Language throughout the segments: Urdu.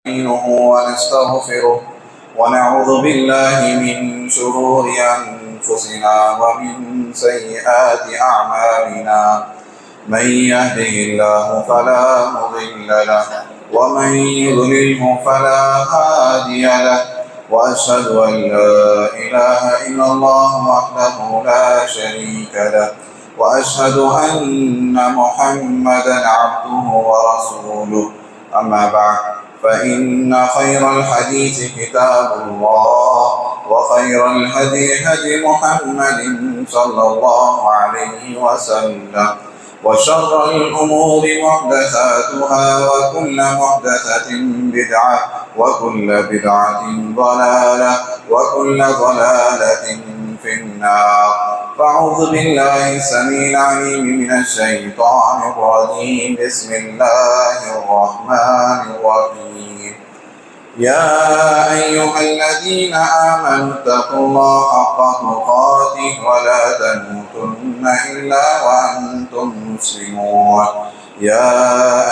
نستعينه ونستغفره ونعوذ بالله من شرور أنفسنا ومن سيئات أعمالنا من يهده الله فلا مضل له ومن يضلله فلا هادي له وأشهد أن لا إله إلا الله وحده لا شريك له وأشهد أن محمدا عبده ورسوله أما بعد فإن خير الحديث كتاب الله وخير الهدي هدي محمد صلى الله عليه وسلم وشر الأمور محدثاتها وكل محدثة بدعة وكل بدعة ضلالة وكل ضلالة في النار. فأعوذ بالله السميع العليم من الشيطان الرجيم. بسم الله الرحمن الرحيم. يا أيها الذين آمنوا اتقوا الله حق تقاته ولا تموتن إلا وأنتم مسلمون. يا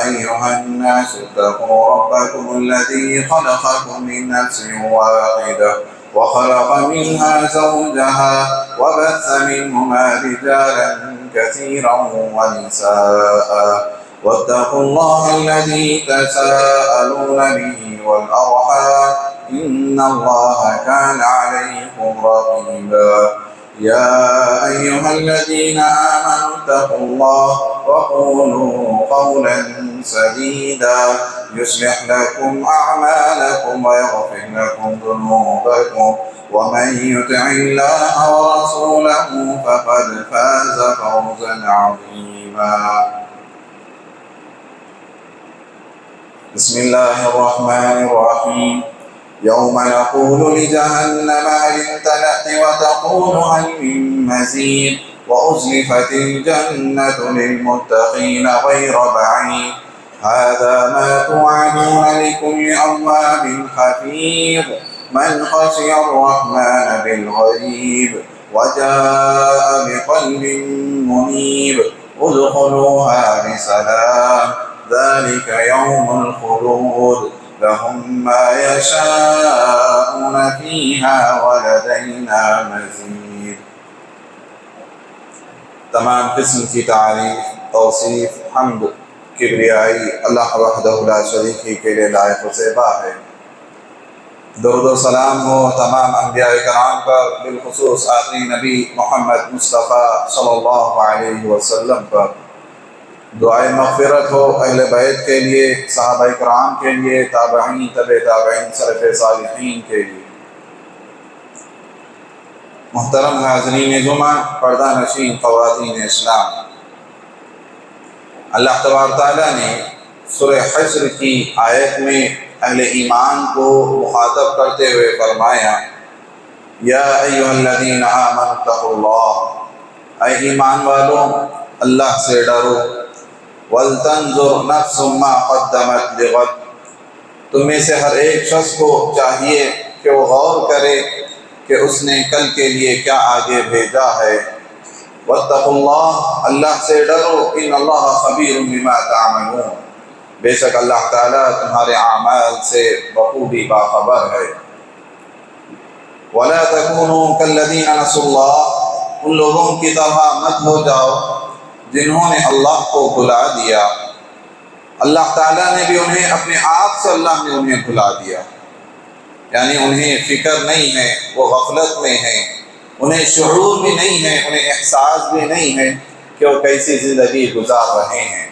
أيها الناس اتقوا ربكم الذي خلقكم من نفس واحدة وخلق منها زوجها وبث منهما رجالا كثيرا ونساء واتقوا الله الذي تساءلون به والأرحام إن الله كان عليكم رقيبا. يا أيها الذين آمنوا اتقوا الله وقولوا قولا سديدا يصلح لكم أعمالكم ويغفر لكم ذنوبكم ومن يطع الله ورسوله فقد فاز فوزا عظيما. بسم الله الرحمن الرحيم. يوم نقول لجهنم هل امتلأت وتقول هل من مزيد وأزلفت الجنة للمتقين غير بعيد هذا ما توعدون لكل أواب حفيظ من خشي الرحمن بالغيب وجاء بقلب منيب ادخلوها بسلام ذلك يوم الخلود لهم ما يشاءون فيها ولدينا مزيد. تمام قسم کی تعریف، توصیف، حمد، کبریائی اللہ وحدہ لا شریک کے لیے لائق و زیبا ہے۔ درود و سلام ہو تمام انبیاء کرام پر، بالخصوص آخری نبی محمد مصطفیٰ صلی اللہ علیہ وسلم پر۔ دعائے مغفرت ہو اہل بیت کے لیے، صحابہ کرام کے لیے، تابعین، تبع تابعین، سلف صالحین کے لیے۔ محترم حاضرین جمعہ، پردہ نشین خواتین اسلام، اللہ تبارک تعالیٰ نے سورہ حشر کی آیت میں اہل ایمان کو مخاطب کرتے ہوئے فرمایا یا ایھا الذین آمنوا اتقوا اللہ، اے ایمان والوں اللہ سے ڈرو، وَلْتَنْظُرْ نَفْسٌ مَا قَدَّمَتْ لِغَدٍ، تم میں سے ہر ایک شخص کو چاہیے کہ وہ غور کرے کہ اس نے کل کے لیے کیا آگے بھیجا ہے۔ وَاتَّقُوا اللَّهَ، اللہ سے ڈرو، إِنَّ اللَّهَ خَبِيرٌ بِمَا تَعْمَلُونَ، بے شک اللہ تعالیٰ تمہارے اعمال سے بخوبی باخبر ہے۔ وَلَا تَكُونُوا كَالَّذِينَ نَسُوا اللَّهَ، ان لوگوں کی طرح مت ہو جاؤ جنہوں نے اللہ کو بھلا دیا۔ اللہ تعالیٰ نے بھی انہیں اپنے آپ سے، اللہ نے انہیں بھلا دیا، یعنی انہیں فکر نہیں ہے، وہ غفلت میں ہیں، انہیں شعور بھی نہیں ہے، انہیں احساس بھی نہیں ہے کہ وہ کیسی زندگی گزار رہے ہیں۔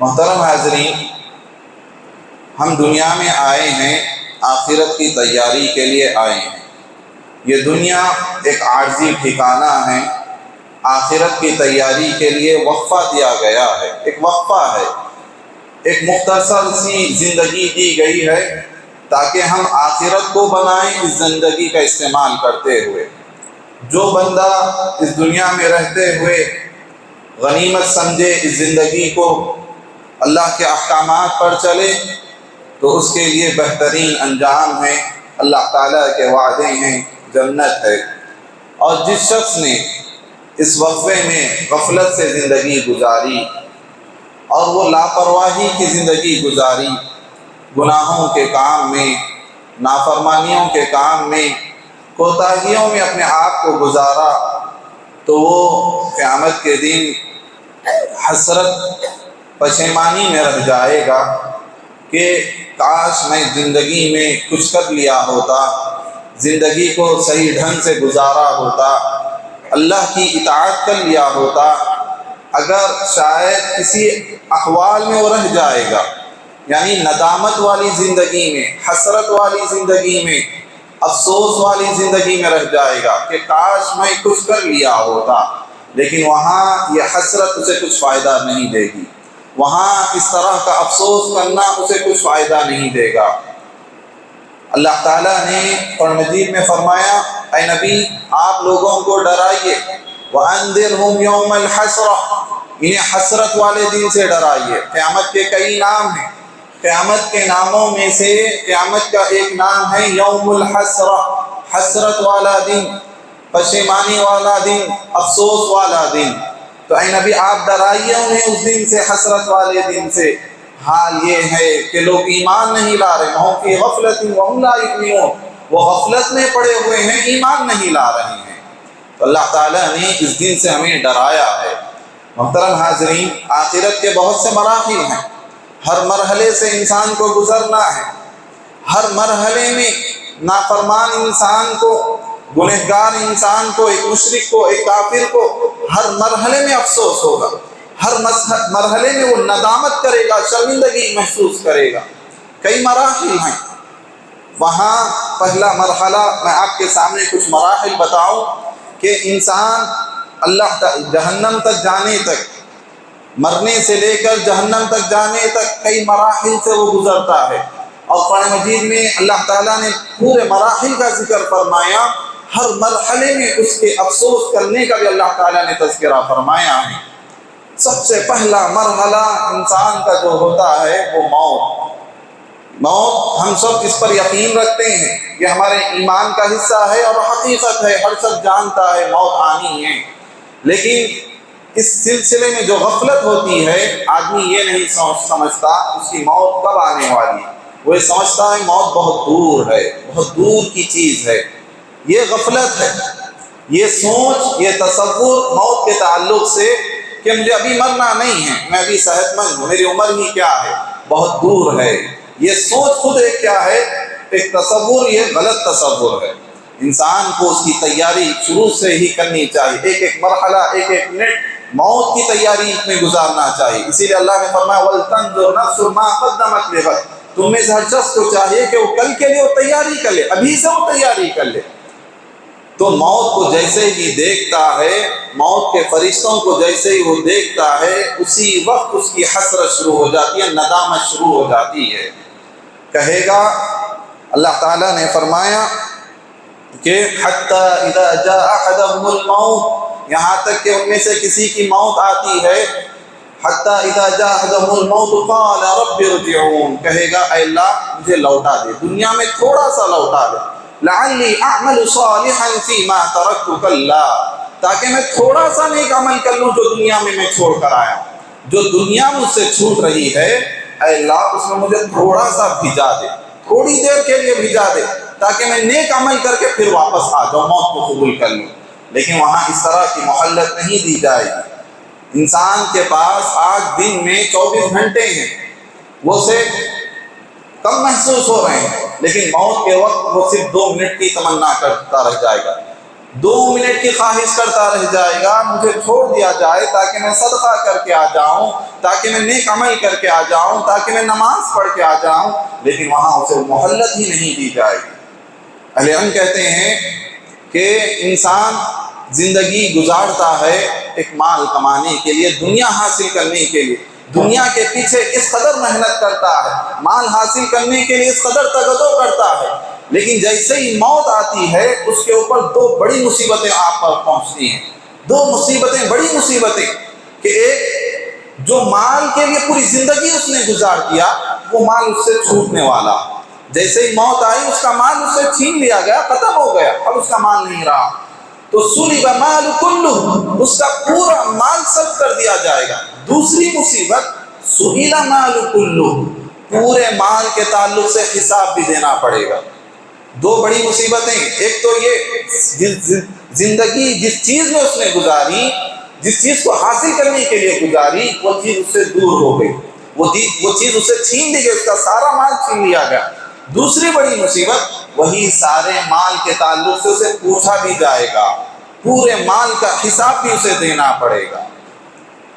محترم حاضرین، ہم دنیا میں آئے ہیں، آخرت کی تیاری کے لیے آئے ہیں۔ یہ دنیا ایک عارضی ٹھکانہ ہے، آخرت کی تیاری کے لیے وقفہ دیا گیا ہے، ایک وقفہ ہے، ایک مختصر سی زندگی دی گئی ہے تاکہ ہم آخرت کو بنائیں اس زندگی کا استعمال کرتے ہوئے۔ جو بندہ اس دنیا میں رہتے ہوئے غنیمت سمجھے اس زندگی کو، اللہ کے احکامات پر چلے، تو اس کے لیے بہترین انجام ہے، اللہ تعالیٰ کے وعدے ہیں، جنت ہے۔ اور جس شخص نے اس وقفے میں غفلت سے زندگی گزاری اور وہ لاپرواہی کی زندگی گزاری، گناہوں کے کام میں، نافرمانیوں کے کام میں، کوتاہیوں میں اپنے آپ کو گزارا تو وہ قیامت کے دن حسرت پشیمانی میں رہ جائے گا کہ کاش میں زندگی میں کچھ کر لیا ہوتا، زندگی کو صحیح ڈھنگ سے گزارا ہوتا، اللہ کی اطاعت کر لیا ہوتا۔ اگر شاید کسی احوال میں وہ رہ جائے گا، یعنی ندامت والی زندگی میں، حسرت والی زندگی میں، افسوس والی زندگی میں رہ جائے گا کہ کاش میں کچھ کر لیا ہوتا، لیکن وہاں یہ حسرت اسے کچھ فائدہ نہیں دے گی، وہاں اس طرح کا افسوس کرنا اسے کچھ فائدہ نہیں دے گا۔ اللہ تعالیٰ نے قرآن مجید میں فرمایا، اے نبی آپ لوگوں کو ڈرائیے، وَأَنذِرْهُمْ يَوْمَ الْحَسْرَةِ، انہیں حسرت والے دن سے ڈرائیے۔ قیامت کے کئی نام ہیں، قیامت کے ناموں میں سے قیامت کا ایک نام ہے یوم الحسرہ، حسرت والا دن، پشیمانی والا دن، افسوس والا دن۔ تو اے نبی آپ ڈرائیے انہیں اس دن سے، حسرت والے دن سے۔ حال یہ ہے کہ لوگ ایمان نہیں لا رہے، ہم فی غفلۃ وہم لا یؤمنون، وہ غفلت میں پڑے ہوئے ہیں، ایمان نہیں لا رہے ہیں۔ تو اللہ تعالیٰ نے اس دن سے ہمیں ڈرایا ہے۔ محترم حاضرین، آخرت کے بہت سے مراحل ہیں، ہر مرحلے سے انسان کو گزرنا ہے، ہر مرحلے میں نافرمان انسان کو، گنہگار انسان کو، ایک مشرک کو، ایک کافر کو ہر مرحلے میں افسوس ہوگا، ہر مرحلے میں وہ ندامت کرے گا، شرمندگی محسوس کرے گا۔ کئی مراحل ہیں وہاں۔ پہلا مرحلہ میں آپ کے سامنے کچھ مراحل بتاؤں کہ انسان اللہ جہنم تک جانے تک، مرنے سے لے کر جہنم تک جانے تک کئی مراحل سے وہ گزرتا ہے، اور قرآن مجید میں اللہ تعالیٰ نے پورے مراحل کا ذکر فرمایا، ہر مرحلے میں اس کے افسوس کرنے کا بھی اللہ تعالیٰ نے تذکرہ فرمایا ہے۔ سب سے پہلا مرحلہ انسان کا جو ہوتا ہے وہ موت۔ ہم سب اس پر یقین رکھتے ہیں، یہ ہمارے ایمان کا حصہ ہے اور حقیقت ہے، ہر شخص جانتا ہے موت آنی ہے۔ لیکن اس سلسلے میں جو غفلت ہوتی ہے، آدمی یہ نہیں سمجھتا اس کی موت کب آنے والی ہے، وہ یہ سمجھتا ہے موت بہت دور ہے، بہت دور کی چیز ہے۔ یہ غفلت ہے، یہ سوچ، یہ تصور موت کے تعلق سے کہ مجھے ابھی مرنا نہیں ہے، میں ابھی صحت مند ہوں، میری عمر ہی کیا ہے، بہت دور ہے۔ یہ سوچ خود ایک کیا ہے، ایک تصور، یہ غلط تصور ہے۔ انسان کو اس کی تیاری شروع سے ہی کرنی چاہیے، ایک ایک مرحلہ، ایک ایک منٹ موت کی تیاری میں گزارنا چاہیے۔ اسی لیے اللہ نے فرمایا وَلْتَنظُرْ نَفْسٌ مَا قَدَّمَتْ لِغَدٍ، تم میں سے ہر شخص کو چاہیے کہ وہ کل کے لیے وہ تیاری کر لے، ابھی سے وہ تیاری کر لے۔ تو موت کو جیسے ہی دیکھتا ہے، موت کے فرشتوں کو جیسے ہی وہ دیکھتا ہے، اسی وقت اس کی حسرت شروع ہو جاتی ہے، ندامت شروع ہو جاتی ہے۔ کہے گا، اللہ تعالیٰ نے فرمایا کہ حَتَّى إِذَا جَاءَ أَحَدَهُمُ الْمَوْتُ، یہاں تک کہ ان میں سے کسی کی موت آتی ہے، حَتَّى إِذَا جَاءَ أَحَدَهُمُ الْمَوْتُ قَالَ رَبِّ ارْجِعُونِ، کہے گا اے اللہ مجھے لوٹا دے، دنیا میں تھوڑا سا لوٹا دے، لَعَلِّي أَعْمَلُ صَالِحًا فِي مَا تَرَكْتُ كَلَّا، تاکہ میں تھوڑا سا نیک عمل کر لوں جو دنیا میں چھوڑ کر آیا ہوں، جو دنیا مجھ سے چھوٹ رہی ہے، اے اللہ اس میں مجھے تھوڑا سا بھیجا دے، تھوڑی دیر کے لیے بھیجا دے، تاکہ میں نیک عمل کر کے پھر واپس آ جاؤں، موت کو قبول کر لوں۔ لیکن وہاں اس طرح کی مہلت نہیں دی جائے گی۔ انسان کے پاس آج دن میں 24 گھنٹے ہیں، وہ سے کم محسوس ہو رہے ہیں، لیکن موت کے وقت وہ صرف 2 منٹ کی تمنا کرتا رہ جائے گا، 2 منٹ کی خواہش کرتا رہ جائے گا، مجھے چھوڑ دیا جائے تاکہ میں صدقہ کر کے آ جاؤں، تاکہ میں نیک عمل کر کے آ جاؤں، تاکہ میں نماز پڑھ کے آ جاؤں، لیکن وہاں اسے مہلت ہی نہیں دی جائے گی۔ اہل علم کہتے ہیں کہ انسان زندگی گزارتا ہے ایک مال کمانے کے لیے، دنیا حاصل کرنے کے لیے، دنیا کے پیچھے اس قدر محنت کرتا ہے، مال حاصل کرنے کے لیے اس قدر تگدو کرتا ہے، لیکن جیسے ہی موت آتی ہے اس کے اوپر 2 بڑی مصیبتیں آپ پر پہنچتی ہیں، 2 مصیبتیں، بڑی مصیبتیں، کہ ایک جو مال کے لیے پوری زندگی اس نے گزار دیا، وہ مال اس سے چھوٹنے والا، جیسے ہی موت آئی اس کا مال اس سے چھین لیا گیا، ختم ہو گیا، اب اس کا مال نہیں رہا، تو سُلِبَ مَالُ كُلُّهُ، اس کا پورا مال سلب کر دیا جائے گا۔ دوسری مصیبت سُئِلَ مَالُ كُلُّهُ، پورے مال کے تعلق سے حساب بھی دینا پڑے گا۔ دو بڑی مصیبتیں، ایک تو یہ زندگی جس چیز میں اس نے گزاری، جس چیز کو حاصل کرنے کے لیے گزاری، وہ چیز اس سے دور ہو گئی، وہ چیز اسے چھین لی گئی، اس کا سارا مال چھین لیا گیا۔ دوسری بڑی مصیبت، وہی سارے مال کے تعلق سے اسے پوچھا بھی جائے گا، پورے مال کا حساب بھی اسے دینا پڑے گا۔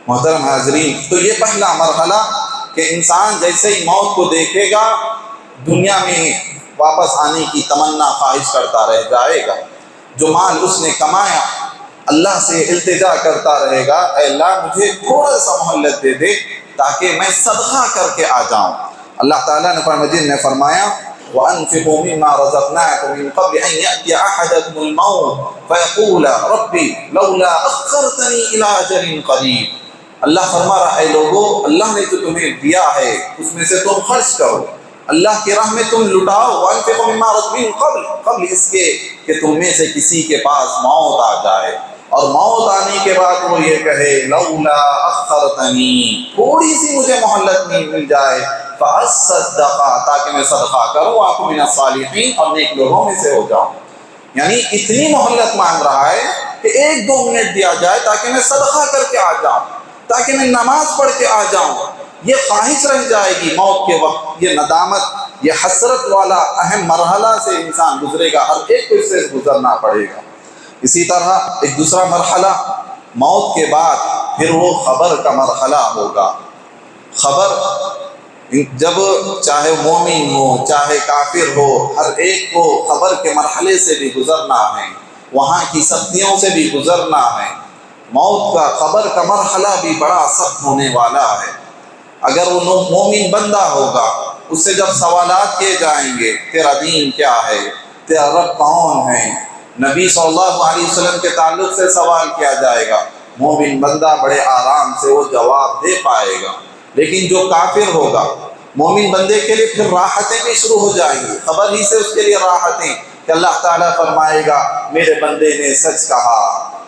محترم حاضرین، تو یہ پہلا مرحلہ کہ انسان جیسے ہی موت کو دیکھے گا دنیا میں واپس آنے کی تمنا خواہش کرتا رہ جائے گا۔ جو مال اس نے کمایا اللہ سے التجا کرتا رہے گا، اے اللہ مجھے تھوڑا سا مہلت دے دے تاکہ میں صدقہ کر کے آ جاؤں۔ اللہ تعالیٰ نے قرآن مجید میں فرمایا وَأَنفِقُوا مِمَّا رَزَقْنَاكُم مِّن قَبْلِ أَن يَأْتِيَ أَحَدَكُمُ الْمَوْتُ فَيَقُولَ رَبِّ لَوْلَا أَخَّرْتَنِي إِلَىٰ أَجَلٍ قَرِيبٍ۔ اللہ فرما رہا ہے لوگو، اللہ نے جو تمہیں دیا ہے اس میں سے تم خرچ کرو، اللہ کی راہ میں تم لٹاؤ۔ وَأَنفِقُوا مِمَّا رَزَقْنَاكُم قبل اس کے کہ تم میں سے کسی کے پاس موت آ جائے، اور موت آنے کے بعد وہ یہ کہے لولا اخرتنی، تھوڑی سی مجھے مہلت مل جائے، فاصدق، تاکہ میں صدقہ کروں، واکن من الصالحین، اور نیک لوگوں میں سے ہو جاؤں۔ یعنی اتنی مہلت مانگ رہا ہے کہ 1-2 منٹ دیا جائے تاکہ میں صدقہ کر کے آ جاؤں، تاکہ میں نماز پڑھ کے آ جاؤں۔ یہ خواہش رہ جائے گی موت کے وقت، یہ ندامت، یہ حسرت والا اہم مرحلہ سے انسان گزرے گا، ہر ایک کو اس سے گزرنا پڑے گا۔ اسی طرح ایک دوسرا مرحلہ موت کے بعد پھر وہ خبر کا مرحلہ ہوگا۔ خبر جب چاہے مومن ہو چاہے کافر ہو، ہر ایک کو خبر کے مرحلے سے بھی گزرنا ہے، وہاں کی سختیوں سے بھی گزرنا ہے۔ موت کا خبر کا مرحلہ بھی بڑا سخت ہونے والا ہے۔ اگر وہ مومن بندہ ہوگا، اس سے جب سوالات کیے جائیں گے، تیرا دین کیا ہے، تیرا رب کون ہے، نبی صلی اللہ علیہ وسلم کے تعلق سے سوال کیا جائے گا، مومن بندہ بڑے آرام سے وہ جواب دے پائے گا۔ لیکن جو کافر ہوگا، مومن بندے کے لیے پھر راحتیں بھی شروع ہو جائیں گی، خبر ہی سے اس کے لیے راحتیں کہ اللہ تعالیٰ فرمائے گا میرے بندے نے سچ کہا،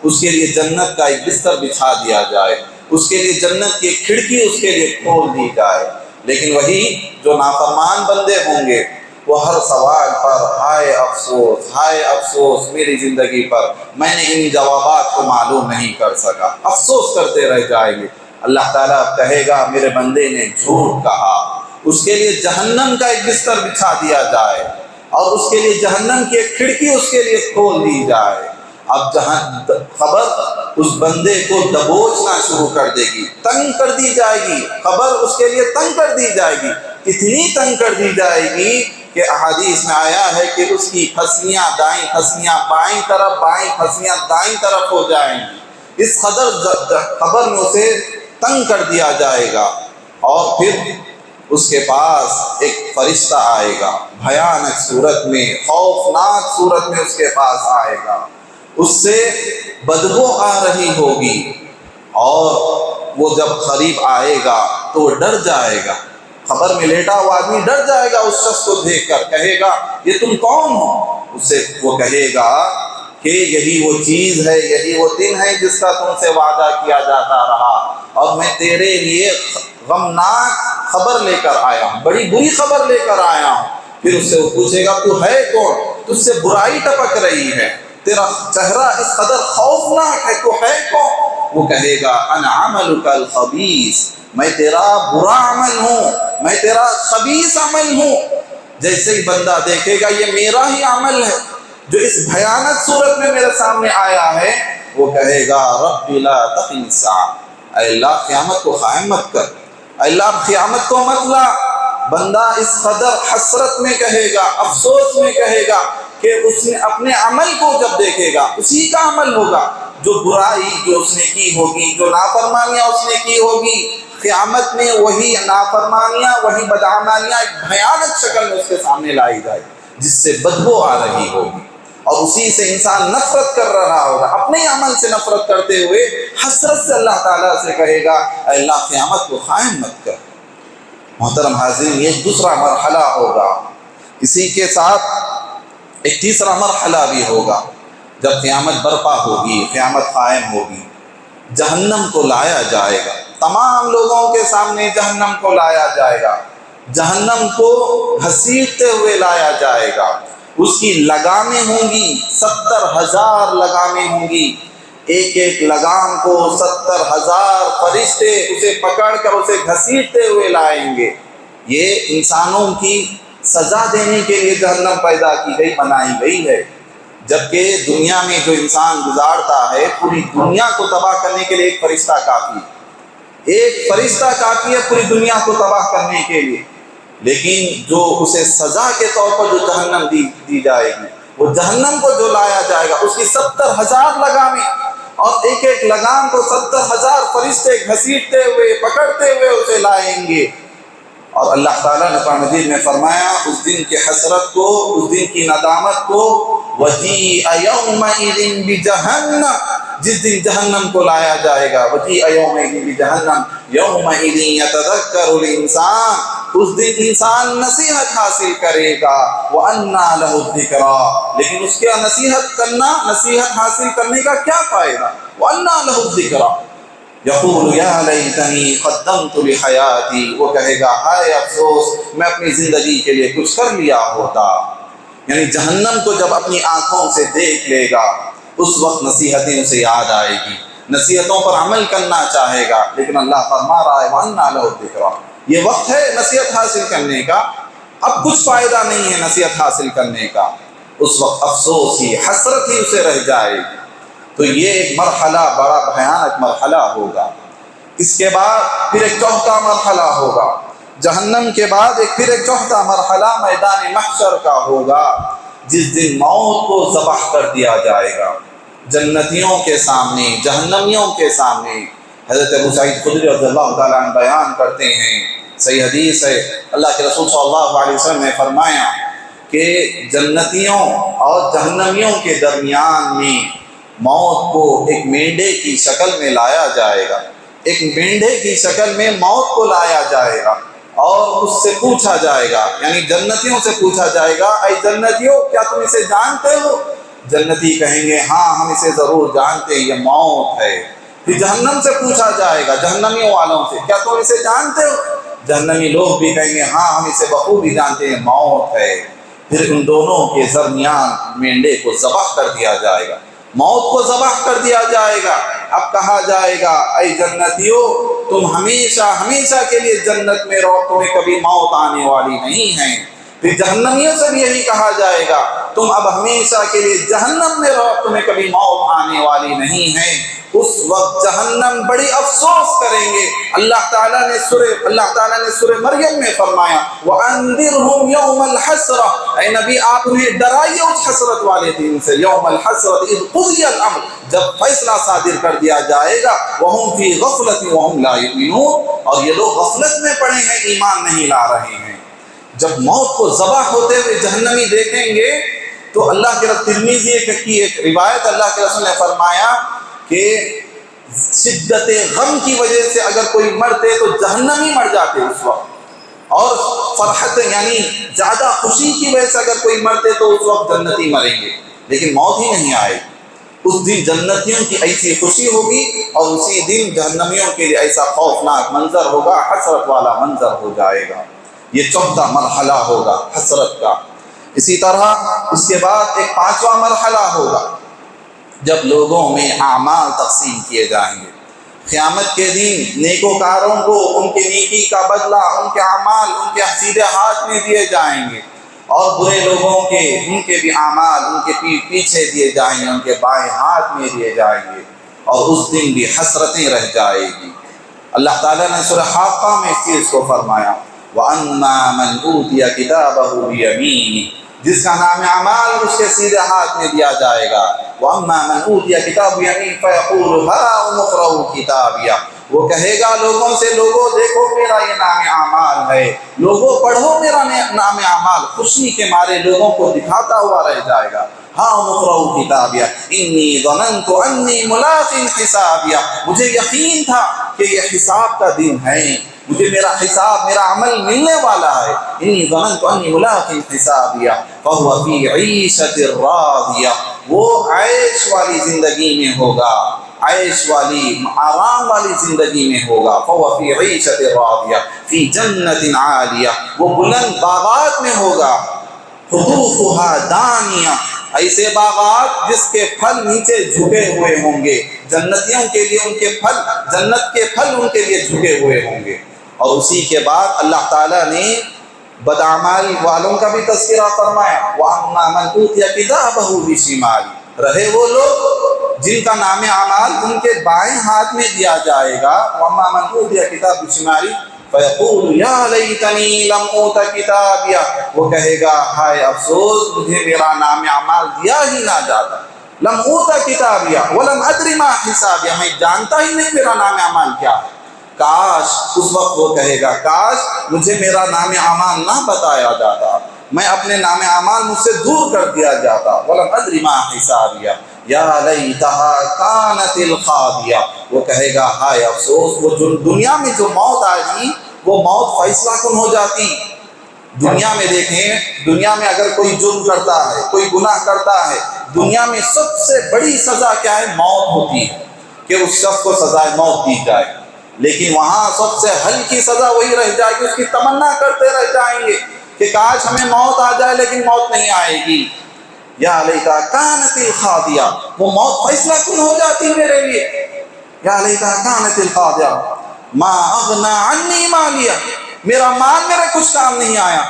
اس کے لیے جنت کا ایک بستر بچھا دیا جائے، اس کے لیے جنت کی ایک کھڑکی اس کے لیے کھول دی جائے۔ لیکن وہی جو نافرمان بندے ہوں گے، وہ ہر سوال پر ہائے افسوس میری زندگی پر، میں نے ان جوابات کو معلوم نہیں کر سکا، افسوس کرتے رہ جائیں گے۔ اللہ تعالیٰ کہے گا میرے بندے نے جھوٹ کہا، اس کے لیے جہنم کا ایک بستر بچھا دیا جائے، اور اس کے لیے جہنم کی ایک کھڑکی اس کے لیے کھول دی جائے۔ اب خبر اس بندے کو دبوچنا شروع کر دے گی، تنگ کر دی جائے گی، خبر اس کے لیے تنگ کر دی جائے گی، اتنی تنگ کر دی جائے گی کہ احادیث میں آیا ہے کہ اس کی پھسلیاں دائیں پھسلیاں بائیں طرف، بائیں پھسلیاں دائیں طرف ہو جائیں گی۔ اس خبر میں اسے تنگ کر دیا جائے گا، اور پھر اس کے پاس ایک فرشتہ آئے گا، بھیانک صورت میں، خوفناک صورت میں اس کے پاس آئے گا، اس سے بدبو آ رہی ہوگی، اور وہ جب قریب آئے گا تو وہ ڈر جائے گا۔ خبر میں لیٹا ہوا آدمی ڈر جائے گا اس شخص کو دیکھ کر، کہے گا یہ تم کون ہو؟ اس سے وہ کہے گا کہ یہی وہ چیز ہے، یہی وہ دن ہے جس کا تم سے وعدہ کیا جاتا رہا، اور میں تیرے لیے غمناک خبر لے کر آیا ہوں، بڑی بری خبر لے کر آیا ہوں۔ پھر اس سے وہ پوچھے گا تو ہے کون؟ تجھ سے برائی ٹپک رہی ہے، تیرا چہرہ اس قدر خوفناک ہے، تو ہے کون؟ وہ کہے گا انا عملک الخبیث، میں تیرا برا عمل ہوں، میں تیرا خبیث عمل ہوں۔ جیسے ہی بندہ دیکھے گا یہ میرا ہی عمل ہے جو اس بھیانک صورت میں میرے سامنے آیا ہے، وہ کہے گا رب لا تقم الساعة، اے اللہ قیامت کو قائم مت کر، اے اللہ قیامت کو مت لا۔ بندہ اس قدر حسرت میں کہے گا، افسوس میں کہے گا کہ اس نے اپنے عمل کو جب دیکھے گا، اسی کا عمل ہوگا، جو برائی جو اس نے کی ہوگی، جو نافرمانیاں اس نے کی ہوگی، قیامت میں وہی نافرمانیاں، وہی بدعمالیاں ایک بھیانک شکل میں اس کے سامنے لائی جائے جس سے بدبو آ رہی ہوگی، اور اسی سے انسان نفرت کر رہا ہوگا، اپنے عمل سے نفرت کرتے ہوئے حسرت سے اللہ تعالیٰ سے کہے گا اے اللہ قیامت کو قائم مت کر۔ محترم حاضرین، یہ دوسرا مرحلہ ہوگا۔ اسی کے ساتھ ایک تیسرا مرحلہ بھی ہوگا، جب قیامت برپا ہوگی، قیامت قائم ہوگی، جہنم کو لایا جائے گا، تمام لوگوں کے سامنے جہنم کو لایا جائے گا۔ جہنم کو گھسیٹتے ہوئے لایا جائے گا، اس کی لگامیں ہوں گی، 70,000 لگامیں ہوں گی، ایک ایک لگام کو 70,000 فرشتے اسے پکڑ کر اسے گھسیٹتے ہوئے لائیں گے۔ یہ انسانوں کی سزا دینے کے لیے جہنم پیدا کی گئی، بنائی گئی ہے، جبکہ دنیا میں جو انسان گزارتا ہے پوری دنیا کو تباہ کرنے کے لیے ایک فرشتہ کافی ہے، ایک فرشتہ کافی ہے پوری دنیا کو تباہ کرنے کے لیے۔ لیکن جو اسے سزا کے طور پر جو جہنم دی جائے گی، وہ جہنم کو جو لایا جائے گا اس کی 70,000 لگامیں، اور ایک ایک لگام کو 70,000 فرشتے گھسیٹتے ہوئے پکڑتے ہوئے اسے لائیں گے۔ اور اللہ تعالیٰ نے قرآن مجید میں فرمایا اس دن کی حسرت کو، اس دن کی ندامت کو، وَجِيءَ يَوْمَئِذٍ بِجَهَنَّمَ، جس دن جہنم کو لایا جائے گا، وَجِيءَ يَوْمَئِذٍ بِجَهَنَّمَ يَوْمَئِذٍ يَتَذَكَّرُ الْإِنسَانُ، اس دن انسان نصیحت حاصل کرے گا، وَأَنَّىٰ لَهُ الذِّكْرَىٰ، لیکن اس کا نصیحت حاصل کرنے کا کیا فائدہ؟ وَأَنَّىٰ لَهُ الذِّكْرَىٰ، یقول یا لیتنی قدمت لحیاتی، وہ کہے گا ہائے افسوس میں اپنی زندگی کے لیے کچھ کر لیا ہوتا۔ یعنی جہنم کو جب اپنی آنکھوں سے دیکھ لے گا اس وقت نصیحتیں اسے یاد آئے گی، نصیحتوں پر عمل کرنا چاہے گا، لیکن اللہ فرما رہا ہے وَأَنَّىٰ لَهُ الذِّكْرَىٰ، یہ وقت ہے نصیحت حاصل کرنے کا، اب کچھ فائدہ نہیں ہے نصیحت حاصل کرنے کا، اس وقت افسوس ہی حسرت ہی اسے رہ جائے گی۔ تو یہ ایک مرحلہ بڑا بھیانک مرحلہ ہوگا۔ اس کے بعد پھر ایک چوتھا مرحلہ ہوگا، جہنم کے بعد پھر ایک چوتھا مرحلہ میدان محشر کا ہوگا، جس دن موت کو ذبح کر دیا جائے گا جنتیوں کے سامنے، جہنمیوں کے سامنے۔ حضرت ابو سعید خدری رضی اللہ تعالیٰ عنہ بیان کرتے ہیں، صحیح حدیث ہے، اللہ کے رسول صلی اللہ علیہ وسلم نے فرمایا کہ جنتیوں اور جہنمیوں کے درمیان میں موت کو ایک مینڈے کی شکل میں لایا جائے گا، ایک مینڈے کی شکل میں موت کو لایا جائے گا، اور اس سے پوچھا جائے گا، یعنی جنتیوں سے پوچھا جائے گا اے جنتیوں کیا تم اسے جانتے ہو؟ جنتی کہیں گے ہاں ہم اسے ضرور جانتے ہیں، یہ موت ہے۔ پھر جہنم سے پوچھا جائے گا، جہنمیوں والوں سے کیا تم اسے جانتے ہو؟ جہنمی لوگ بھی کہیں گے ہاں ہم اسے بخوبی جانتے ہیں، موت ہے۔ پھر ان دونوں کے درمیان مینڈے کو ذبح کر دیا جائے گا، موت کو ذبح کر دیا جائے گا۔ اب کہا جائے گا اے جنتیوں تم ہمیشہ ہمیشہ کے لیے جنت میں رہو، تمہیں کبھی موت آنے والی نہیں ہے۔ پھر جہنمیوں سے بھی یہی کہا جائے گا تم اب ہمیشہ کے لیے جہنم میں رہو، تمہیں کبھی موت آنے والی نہیں ہے۔ اس وقت جہنم بڑی افسوس کریں گے۔ اللہ تعالیٰ نے سورہ مریم میں فرمایا وَأَنذِرْهُمْ يَوْمَ الْحَسْرَةِ، اے نبی آپ انہیں ڈرائیے اس حسرت والے دن سے، یوم الحسرۃ اذ قضی الامر، جب فیصلہ صادر کر دیا جائے گا، وَهُمْ فِي غَفْلَةٍ وَهُمْ لَا يُؤْمِنُونَ، اور یہ لوگ غفلت میں پڑے ہیں، ایمان نہیں لا رہے ہیں۔ جب موت کو ذبح ہوتے ہوئے جہنمی دیکھیں گے تو اللہ کے رسول ترمذی کی ایک روایت، اللہ کے رسول نے فرمایا کہ شدت غم کی وجہ سے اگر کوئی مرتے تو جہنمی مر جاتے اس وقت، اور فرحت یعنی زیادہ خوشی کی وجہ سے اگر کوئی مرتے تو اس وقت جنتی مریں گے، لیکن موت ہی نہیں آئے گی۔ اس دن جنتیوں کی ایسی خوشی ہوگی اور اسی دن جہنمیوں کے لیے ایسا خوفناک منظر ہوگا، حسرت والا منظر ہو جائے گا۔ یہ چوتھا مرحلہ ہوگا حسرت کا۔ اسی طرح اس کے بعد ایک پانچواں مرحلہ ہوگا جب لوگوں میں اعمال تقسیم کیے جائیں گے۔ قیامت کے دن نیکوکاروں کو ان کے نیکی کا بدلہ، ان کے اعمال ان کے سیدھے ہاتھ میں دیے جائیں گے، اور برے لوگوں کے ان کے بھی اعمال ان کے پیچھے دیے جائیں گے، ان کے بائیں ہاتھ میں دیے جائیں گے، اور اس دن بھی حسرتیں رہ جائے گی۔ اللہ تعالیٰ نے سورہ حاقہ میں اس چیز کو فرمایا وَأَمَّا مَنْ أُوتِيَ كِتَابَهُ بِيَمِينِهِ، جس کا نام اعمال اس کے سیدھے ہاتھ میں دیا جائے گا۔ وَأَمَّا مَنْ أُوتِيَ كِتَابَهُ بِيَمِينِهِ فَيَقُولُ هَاؤُمُ اقْرَءُوا كِتَابِيَهْ، وہ کہے گا لوگوں سے لوگوں دیکھو میرا یہ نام اعمال ہے، لوگوں پڑھو میرا نام اعمال، خوشی کے مارے لوگوں کو دکھاتا ہوا رہ جائے گا۔ هَاؤُمُ اقْرَءُوا كِتَابِيَهْ إِنِّي ظَنَنْتُ أَنِّي مُلَاقٍ حِسَابِيَهْ، مجھے یقین تھا کہ یہ حساب کا دن ہے، مجھے میرا حساب میرا عمل ملنے والا ہے۔ انی ظننت انی ملاق حسابیہ فہو فی عیشۃ راضیہ، وہ عیش والی زندگی میں ہوگا، عیش والی آرام والی زندگی میں ہوگا. فَهُوَ فِي عِيشَةٍ رَاضِيَةٍ فِي جَنَّةٍ عَالِيَةٍ، وہ بلند باغات میں ہوگا. قُطُوفُهَا دَانِيَةٌ، ایسے باغات جس کے پھل نیچے جھکے ہوئے ہوں گے. جنتیوں کے لیے ان کے پھل، جنت کے پھل ان کے لیے جھکے ہوئے ہوں گے. اور اسی کے بعد اللہ تعالیٰ نے بدعمال والوں کا بھی تذکرہ فرمایا. وَأَمَّا مَنْ أُوتِيَ كِتَابَهُ بِشِمَالِهِ، رہے وہ لوگ جن کا نام اعمال ان کے بائیں ہاتھ میں دیا جائے گا. وَأَمَّا مَنْ أُوتِيَ كِتَابَهُ بِشِمَالِهِ فَيَقُولُ يَا لَيْتَنِي لَمْ أُوتَ كِتَابِيَهْ، وہ کہے گا ہائے افسوس مجھے میرا نام اعمال دیا ہی نہ جاتا. لم اوت کتابیہ ولم ادری ما حسابیہ، میں جانتا ہی نہیں میرا نام اعمال کیا ہے. کاش اس وقت وہ کہے گا کاش مجھے میرا نام اعمال نہ بتایا جاتا، میں اپنے نام اعمال مجھ سے دور کر دیا جاتا. ولم ادری ما حسابیہ یا لیتہا کانت القاضیہ، وہ کہے گا ہائے افسوس وہ جو دنیا میں جو موت آئی وہ موت فیصلہ کن ہو جاتی. دنیا میں دیکھیں، دنیا میں اگر کوئی جرم کرتا ہے، کوئی گناہ کرتا ہے، دنیا میں سب سے بڑی سزا کیا ہے؟ موت ہوتی ہے کہ اس شخص کو سزائے موت دی جائے. لیکن وہاں سب سے ہلکی سزا وہی رہ جائے گی، اس کی تمنا کرتے رہ جائیں گے کہ کاش ہمیں موت آ جائے، لیکن موت نہیں آئے گی. یا لیتا کانت القاضیہ، وہ موت فیصلہ کن ہو جاتی میرے لیے. یا لیتا کانت القاضیہ ما اغنا عنی مالیہ، میرا مال میرے کچھ کام نہیں آیا.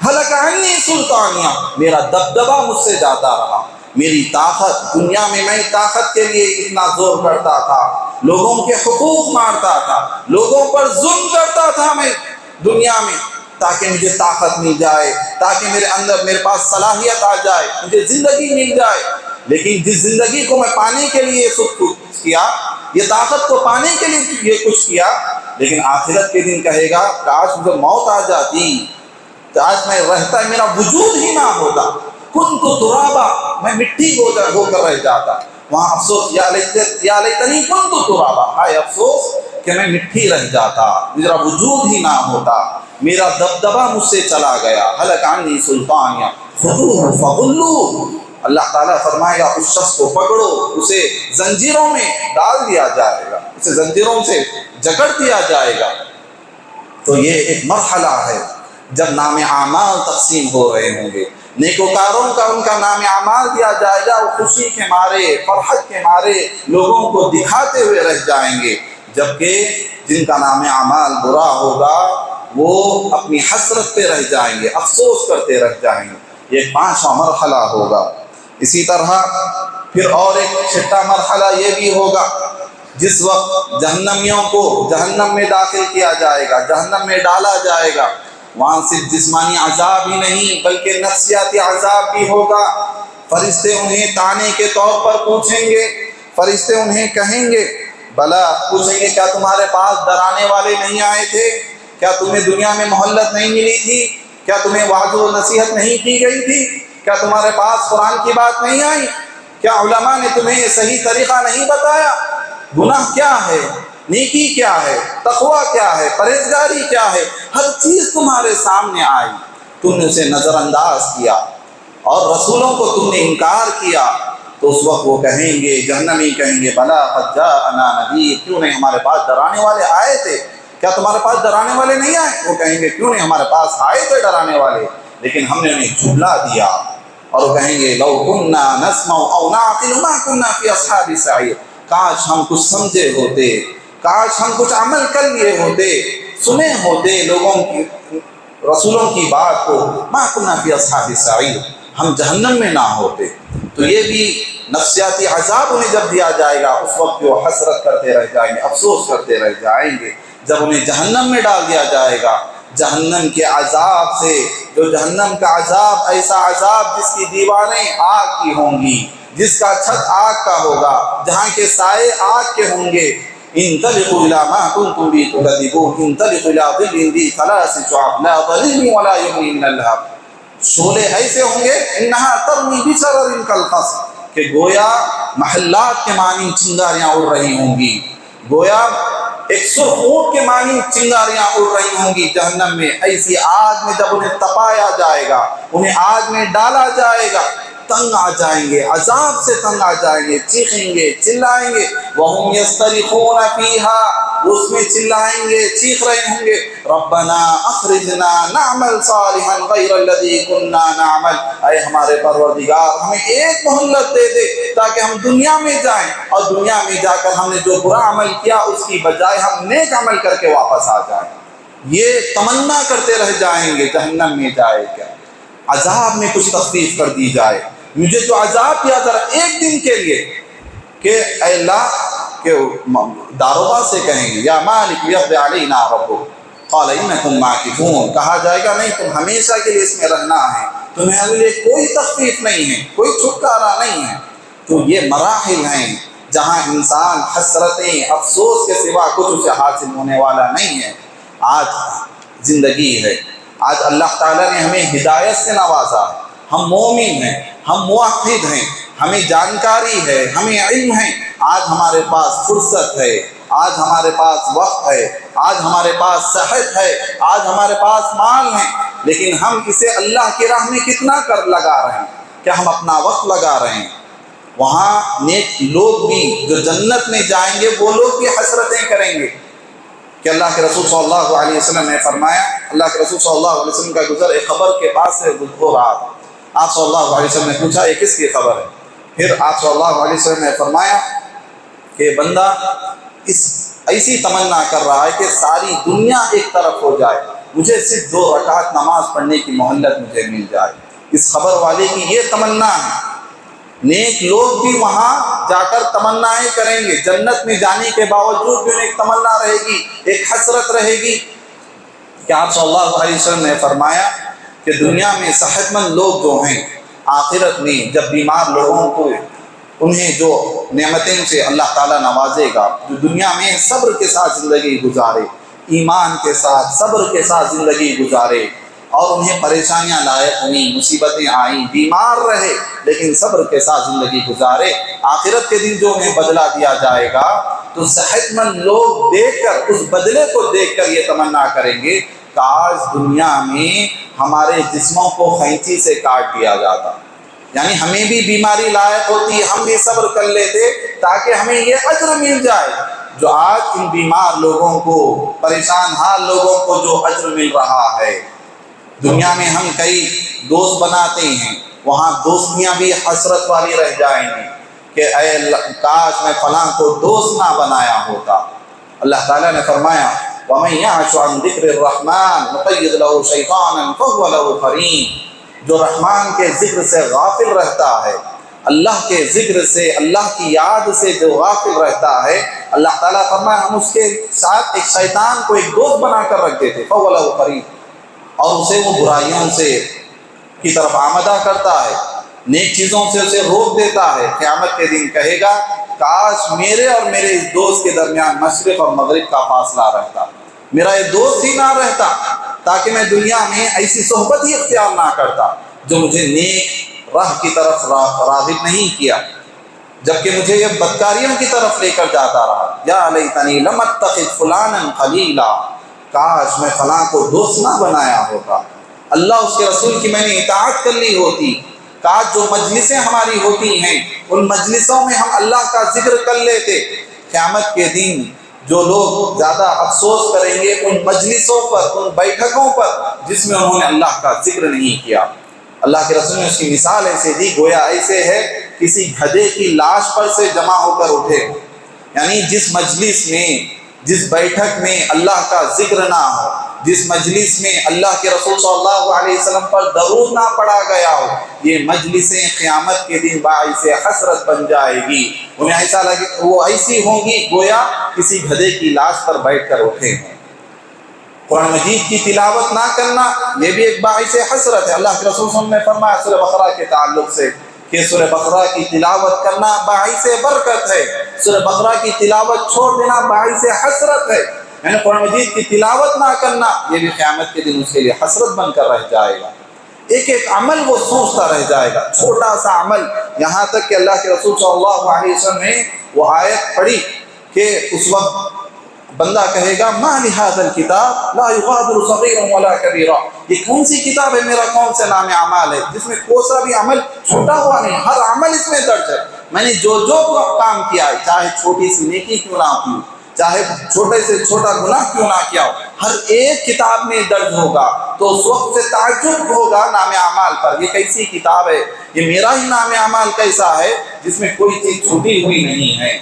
ہلک عنی سلطانیہ، میرا دبدبہ مجھ سے جاتا رہا. میری طاقت، دنیا میں میں طاقت کے لیے اتنا زور کرتا تھا، لوگوں کے حقوق مارتا تھا، لوگوں پر ظلم کرتا تھا میں دنیا میں تاکہ مجھے طاقت مل جائے، تاکہ میرے اندر میرے پاس صلاحیت آ جائے، مجھے زندگی مل جائے. لیکن جس زندگی کو میں پانے کے لیے سب کچھ کیا، یہ طاقت کو پانے کے لیے یہ کچھ کیا، لیکن آخرت کے دن کہے گا کاش مجھے موت آ جاتی، کاش میں رہتا، میرا وجود ہی نہ ہوتا. کنت ترابا، میں مٹی ہو کر رہ جاتا. وہاں افسوس یا لیتنی کنت ترابا، ہائے افسوس کہ میں مٹی رہ جاتا، میرا وجود ہی نہ ہوتا، میرا دبدبہ مجھ سے چلا گیا. ہلک عنی سلطانیہ خذوہ فغلوہ، اللہ تعالیٰ فرمائے گا اس شخص کو پکڑو، اسے زنجیروں میں ڈال دیا جائے گا، اسے زنجیروں سے جکڑ دیا جائے گا. تو یہ ایک مرحلہ ہے جب نام اعمال تقسیم ہو رہے ہوں گے. نیکوکاروں کا ان کا نام اعمال دیا جائے گا، وہ خوشی کے مارے، فرحت کے مارے لوگوں کو دکھاتے ہوئے رہ جائیں گے. جبکہ جن کا نام اعمال برا ہوگا وہ اپنی حسرت پہ رہ جائیں گے، افسوس کرتے رہ جائیں گے. یہ 5واں مرحلہ ہوگا. اسی طرح پھر اور ایک 6واں مرحلہ یہ بھی ہوگا جس وقت جہنمیوں کو جہنم میں داخل کیا جائے گا، جہنم میں ڈالا جائے گا. وہاں صرف جسمانی عذاب ہی نہیں بلکہ نفسیاتی عذاب بھی ہوگا. فرشتے انہیں طعنے کے طور پر پوچھیں گے، فرشتے انہیں کہیں گے بلا، پوچھیں گے کیا تمہارے پاس ڈرانے والے نہیں آئے تھے؟ کیا تمہیں دنیا میں مہلت نہیں ملی تھی؟ کیا تمہیں وعظ و نصیحت نہیں کی گئی تھی؟ کیا تمہارے پاس قرآن کی بات نہیں آئی؟ کیا علماء نے تمہیں صحیح طریقہ نہیں بتایا؟ گناہ کیا ہے، نیکی کیا ہے، تقویٰ کیا ہے، پرہیزگاری کیا ہے، ہر چیز تمہارے سامنے آئی، تم نے اسے نظر انداز کیا اور رسولوں کو تم نے انکار کیا. تو اس وقت وہ کہیں گے، جہنمی کہیں گے بلا قد جاءنا نذیر، کیوں نہیں ہمارے پاس ڈرانے والے آئے تھے؟ کیا تمہارے پاس ڈرانے والے نہیں آئے؟ وہ کہیں گے کیوں نہیں ہمارے پاس آئے تھے ڈرانے والے، لیکن ہم نے انہیں جھٹلا دیا. اور وہ کہیں گے لو كنا نسمع او نعقل ما كنا في اصحاب السعير، کاش ہم کچھ سمجھے ہوتے، کاش ہم کچھ عمل کر لیے ہوتے، سنے ہوتے لوگوں کی رسولوں کی بات کو. ما كنا في اصحاب السعير، ہم جہنم میں نہ ہوتے. تو یہ بھی نفسیاتی عذاب انہیں جب دیا جائے گا اس وقت وہ حسرت کرتے رہ جائیں گے، افسوس کرتے رہ جائیں گے. جب انہیں جہنم میں ڈال دیا جائے گا، جہنم کے عذاب سے، جو جہنم کا عذاب ایسا عذاب جس کی دیواریں آگ کی ہوں گی، جس کا چھت آگ کا ہوگا، جہاں کے سائے آگ کے ہوں گے. انطلقوا الى ما كنتم به تكذبون انطلقوا الى ظل ذي ثلاث شعب لا ظليل ولا يغني من اللهب. شعلے ایسے ہوں گے انہا ترمی بشرر کالقصر، کہ گویا محلات کے معنی چنگاریاں اڑ رہی ہوں گی، گویا ایک سرخ اونٹ کے معنی چنگاریاں اڑ رہی ہوں گی جہنم میں. ایسی آگ میں جب انہیں تپایا جائے گا، انہیں آگ میں ڈالا جائے گا، تنگ آ جائیں گے، عذاب سے تنگ آ جائیں گے، چیخیں گے، چلائیں گے۔ وَهُمْ يَصْطَرِخُونَ فِيهَا، وہ اس میں چلائیں گے، چیخ رہے ہوں گے، رَبَّنَا أَخْرِجْنَا نَعْمَلْ صَالِحًا غَيْرَ الَّذِي كُنَّا نَعْمَلْ، اے ہمارے پروردگار ہمیں ایک مہلت دے دے تاکہ ہم دنیا میں جائیں اور دنیا میں جا کر ہم نے جو برا عمل کیا اس کی بجائے ہم نیک عمل کر کے واپس آ جائیں۔ یہ تمنا کرتے رہ جائیں گے جہنم میں جائے کیا، عذاب میں کچھ تخفیف کر دی جائے، مجھے جو عذاب کیا ذرا ایک دن کے لیے، کہ اے اللہ کہ داروغہ سے کہیں گے یا مالک لیقضِ علینا ربک قال انکم ماکثون، کہا جائے گا نہیں تم ہمیشہ کے لیے اس میں رہنا ہے، تمہیں ابھی لیے کوئی تخفیف نہیں ہے، کوئی چھٹکارا نہیں ہے۔ تو یہ مراحل ہیں جہاں انسان حسرتیں افسوس کے سوا کچھ اسے حاصل ہونے والا نہیں ہے۔ آج زندگی ہے، آج اللہ تعالیٰ نے ہمیں ہدایت سے نوازا ہے، ہم مومن ہیں، ہم موحد ہیں، ہمیں جانکاری ہے، ہمیں علم ہے، آج ہمارے پاس فرصت ہے، آج ہمارے پاس وقت ہے، آج ہمارے پاس صحت ہے، آج ہمارے پاس مال ہے، لیکن ہم اسے اللہ کی راہ میں کتنا کر لگا رہے ہیں؟ کیا ہم اپنا وقت لگا رہے ہیں؟ وہاں نیک لوگ بھی جو جنت میں جائیں گے وہ لوگ بھی حسرتیں کریں گے کہ اللہ کے رسول صلی اللہ علیہ وسلم نے فرمایا، اللہ کے رسول صلی اللہ علیہ وسلم کا گزر ایک خبر کے پاس سے ہو رہا تھا، آپ صلی اللہ علیہ وسلم نے پوچھا یہ کس کی خبر ہے؟ پھر آپ صلی اللہ علیہ وسلم نے فرمایا کہ بندہ ایسی تمنا کر رہا ہے کہ ساری دنیا ایک طرف ہو جائے، مجھے صرف 2 رکعت نماز پڑھنے کی مہلت مجھے مل جائے۔ اس خبر والے کی یہ تمنا ہے۔ نیک لوگ بھی وہاں جا کر تمنائیں کریں گے، جنت میں جانے کے باوجود بھی انہیں ایک تمنا رہے گی، ایک حسرت رہے گی کہ آپ صلی اللہ علیہ وسلم نے فرمایا کہ دنیا میں صحت مند لوگ جو ہیں، آخرت میں جب بیمار لوگوں کو انہیں جو نعمتیں سے اللہ تعالیٰ نوازے گا، جو دنیا میں صبر کے ساتھ زندگی گزارے، ایمان کے ساتھ صبر کے ساتھ زندگی گزارے، اور انہیں پریشانیاں لائق ہوئیں، مصیبتیں آئیں، بیمار رہے لیکن صبر کے ساتھ زندگی گزارے، آخرت کے دن جو انہیں بدلہ دیا جائے گا تو صحت مند لوگ دیکھ کر اس بدلے کو دیکھ کر یہ تمنا کریں گے کاش دنیا میں ہمارے جسموں کو قینچی سے کاٹ دیا جاتا، یعنی ہمیں بھی بیماری لائق ہوتی، ہم بھی صبر کر لیتے تاکہ ہمیں یہ اجر مل جائے جو آج ان بیمار لوگوں کو، پریشان حال لوگوں کو جو اجر مل رہا ہے۔ دنیا میں ہم کئی دوست بناتے ہیں، وہاں دوستیاں بھی حسرت والی رہ جائیں گی کہ اے کاش میں فلاں کو دوست نہ بنایا ہوتا۔ اللہ تعالیٰ نے فرمایا وَمَن يَعْشُ عَن ذِكْرِ الرَّحْمَنِ نُقَيِّضْ لَهُ شَيْطَانًا فَهُوَ لَهُ قَرِينٌ، جو رحمان کے ذکر سے غافل رہتا ہے، اللہ کے ذکر سے، اللہ کی یاد سے جو غافل رہتا ہے، اللہ تعالیٰ فرمایا ہم اس کے ساتھ ایک شیطان کو ایک دوست بنا کر رکھ دیتے، فَهُوَ لَهُ قَرِينٌ، اور اسے وہ برائیوں سے کی طرف آمدہ کرتا ہے، نیک چیزوں سے اسے روک دیتا ہے۔ قیامت کے دن کہے گا کاش میرے اور میرے اس دوست کے درمیان مشرق اور مغرب کا فاصلہ رہتا، میرا یہ دوست ہی نہ رہتا تاکہ میں دنیا میں ایسی صحبت ہی اختیار نہ کرتا جو مجھے نیک راہ کی طرف راغب نہیں کیا، جبکہ مجھے یہ بدکاریوں کی طرف لے کر جاتا رہا۔ یا لیتنی لم اتخذ فلانا خلیلا، کاش میں فلاں کو دوست نہ بنایا ہوتا، اللہ اس کے رسول کی میں نے اطاعت کر لی ہوتی، کاش جو مجلسیں ہماری ہوتی ہیں ان مجلسوں میں ہم اللہ کا ذکر کر لیتے۔ قیامت کے دن جو لوگ زیادہ افسوس کریں گے ان مجلسوں پر، ان بیٹھکوں پر جس میں انہوں نے اللہ کا ذکر نہیں کیا۔ اللہ کے رسول نے اس کی مثال ایسے دی، گویا ایسے ہے کسی گدھے کی لاش پر سے جمع ہو کر اٹھے، یعنی جس مجلس میں، جس بیٹھک میں اللہ کا ذکر نہ ہو، جس مجلس میں اللہ کے رسول صلی اللہ علیہ وسلم پر درود نہ پڑھا گیا ہو، یہ مجلسیں قیامت کے دن باعث حسرت بن جائے گی، انہیں ایسا لگے وہ ایسی ہوں گی گویا کسی گدھے کی لاش پر بیٹھ کر اٹھے ہیں۔ قرآن مجید کی تلاوت نہ کرنا یہ بھی ایک باعث حسرت ہے۔ اللہ کے رسول صلی اللہ علیہ وسلم نے فرمایا سورہ بقرہ کے تعلق سے کہ سورہ بقرہ کی تلاوت کرنا باعث برکت ہے، سورہ بقرہ کی تلاوت چھوڑ دینا باعث حسرت ہے، یعنی قرآن مجید کی تلاوت نہ کرنا یہ بھی قیامت کے دن اس کے لیے حسرت بن کر رہ جائے گا۔ ایک ایک عمل وہ سوچتا رہ جائے گا، چھوٹا سا عمل، یہاں تک کہ اللہ کے رسول صلی اللہ علیہ وسلم نے وہ آیت پڑھی کہ اس وقت بندہ کہے گا ما لهذا الكتاب لا يغادر صغيرا ولا كبيرا، یہ کون سی کتاب ہے، میرا کون سے نام اعمال ہے جس میں کوئی سا بھی عمل چھوٹا ہوا نہیں، ہر عمل اس میں درج ہے، میں نے جو کام کیا ہے، چاہے چھوٹی سی نیکی کیوں نہ کی، چاہے چھوٹے سے چھوٹا گناہ کیوں نہ کیا ہو، ہر ایک کتاب میں درج ہوگا۔ تو اس وقت سے تعجب ہوگا نام اعمال پر، یہ کیسی کتاب ہے، یہ میرا ہی نام اعمال کیسا ہے جس میں کوئی چیز چھوٹی ہوئی نہیں ہے۔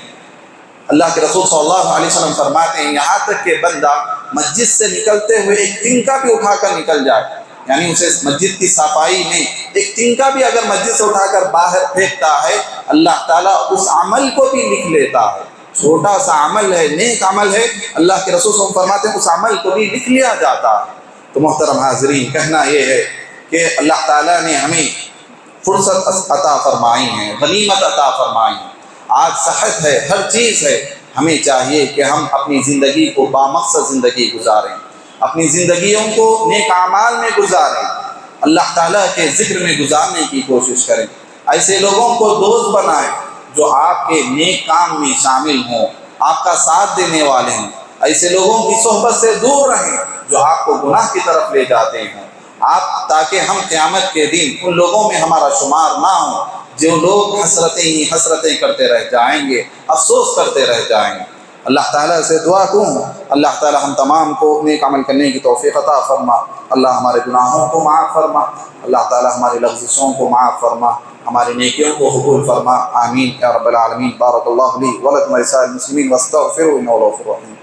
اللہ کے رسول صلی اللہ علیہ وسلم فرماتے ہیں یہاں تک کہ بندہ مسجد سے نکلتے ہوئے ایک تنکا بھی اٹھا کر نکل جائے، یعنی اسے مسجد کی صفائی میں ایک تنکا بھی اگر مسجد سے اٹھا کر باہر پھینکتا ہے، اللہ تعالیٰ اس عمل کو بھی لکھ لیتا ہے، چھوٹا سا عمل ہے، نیک عمل ہے، اللہ کے رسول صلی اللہ علیہ وسلم فرماتے ہیں اس عمل کو بھی لکھ لیا جاتا ہے۔ تو محترم حاضرین، کہنا یہ ہے کہ اللہ تعالیٰ نے ہمیں فرصت عطا فرمائی ہے، غنیمت عطا فرمائی ہے، آج صحت ہے، ہر چیز ہے، ہمیں چاہیے کہ ہم اپنی زندگی کو بامقصد زندگی گزاریں، اپنی زندگیوں کو نیک اعمال میں گزاریں، اللہ تعالیٰ کے ذکر میں گزارنے کی کوشش کریں، ایسے لوگوں کو دوست بنائیں جو آپ کے نیک کام میں شامل ہوں، آپ کا ساتھ دینے والے ہیں، ایسے لوگوں کی صحبت سے دور رہیں جو آپ کو گناہ کی طرف لے جاتے ہیں، تاکہ ہم قیامت کے دن ان لوگوں میں ہمارا شمار نہ ہو جو لوگ حسرتیں ہی حسرتیں کرتے رہ جائیں گے، افسوس کرتے رہ جائیں گے۔ اللہ تعالیٰ سے دعا کروں اللہ تعالیٰ ہم تمام کو نیک عمل کرنے کی توفیق عطا فرما، اللہ ہمارے گناہوں کو معاف فرما، اللہ تعالیٰ ہماری لغزشوں کو معاف فرما، ہماری نیکیوں کو قبول فرما، آمین یا رب العالمین۔ بارک اللہ لی ولکم ولسائر المسلمین واستغفروا انہ هو الغفور الرحیم۔